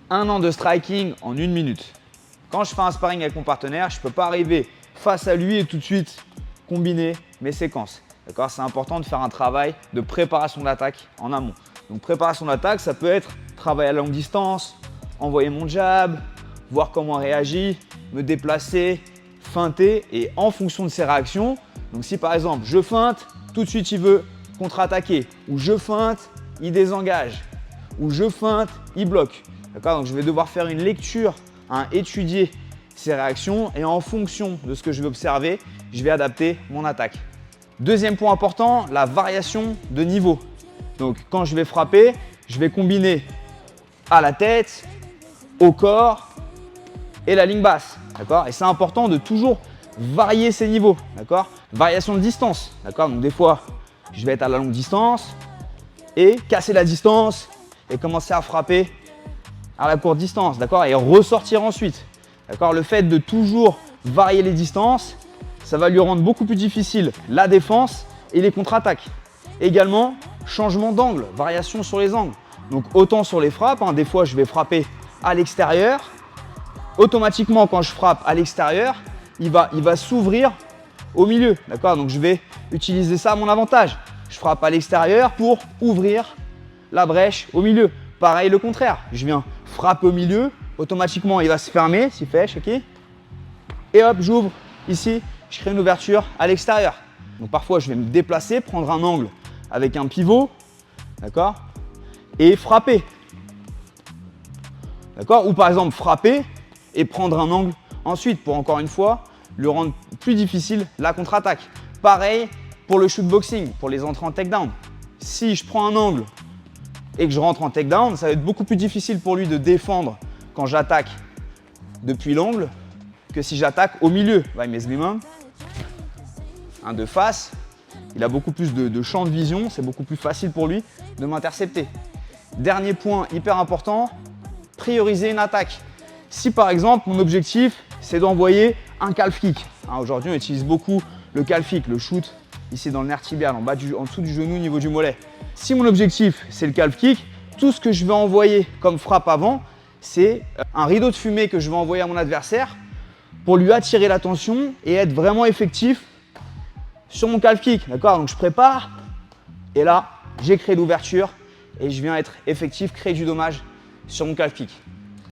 1 an de striking en 1 minute. Quand je fais un sparring avec mon partenaire, je ne peux pas arriver face à lui et tout de suite combiner mes séquences. D'accord? C'est important de faire un travail de préparation d'attaque en amont. Donc préparation d'attaque, ça peut être travail à longue distance, envoyer mon jab, voir comment on réagit, me déplacer, feinter et en fonction de ses réactions. Donc si par exemple je feinte, tout de suite il veut contre-attaquer, ou je feinte, il désengage, ou je feinte, il bloque. D'accord? Donc je vais devoir faire une lecture, étudier ses réactions et en fonction de ce que je vais observer, je vais adapter mon attaque. Deuxième point important, la variation de niveau. Donc quand je vais frapper, je vais combiner à la tête, au corps et la ligne basse. D'accord? Et c'est important de toujours varier ces niveaux. D'accord? Variation de distance. D'accord? Donc des fois, je vais être à la longue distance et casser la distance et commencer à frapper à la courte distance. D'accord? Et ressortir ensuite. D'accord? Le fait de toujours varier les distances, ça va lui rendre beaucoup plus difficile la défense et les contre-attaques. Également, changement d'angle, variation sur les angles. Donc autant sur les frappes, des fois je vais frapper à l'extérieur. Automatiquement, quand je frappe à l'extérieur, il va s'ouvrir au milieu. D'accord? Donc je vais utiliser ça à mon avantage. Je frappe à l'extérieur pour ouvrir la brèche au milieu. Pareil le contraire, je viens frapper au milieu, automatiquement il va se fermer, s'il fait, ok? Et hop, j'ouvre ici, je crée une ouverture à l'extérieur. Donc parfois je vais me déplacer, prendre un angle avec un pivot, d'accord? Et frapper. D'accord? Ou par exemple frapper et prendre un angle ensuite pour encore une fois lui rendre plus difficile la contre-attaque. Pareil pour le shootboxing, pour les entrées en takedown. Si je prends un angle et que je rentre en takedown, ça va être beaucoup plus difficile pour lui de défendre quand j'attaque depuis l'angle que si j'attaque au milieu. De face, il a beaucoup plus de champ de vision, c'est beaucoup plus facile pour lui de m'intercepter. Dernier point hyper important, prioriser une attaque. Si par exemple mon objectif c'est d'envoyer un calf kick, aujourd'hui on utilise beaucoup le calf kick, le shoot ici dans le nerf tibial, en dessous du genou au niveau du mollet. Si mon objectif c'est le calf kick, tout ce que je vais envoyer comme frappe avant, c'est un rideau de fumée que je vais envoyer à mon adversaire pour lui attirer l'attention et être vraiment effectif sur mon calf kick. D'accord? Donc je prépare et là j'ai créé l'ouverture et je viens être effectif, créer du dommage sur mon calf kick.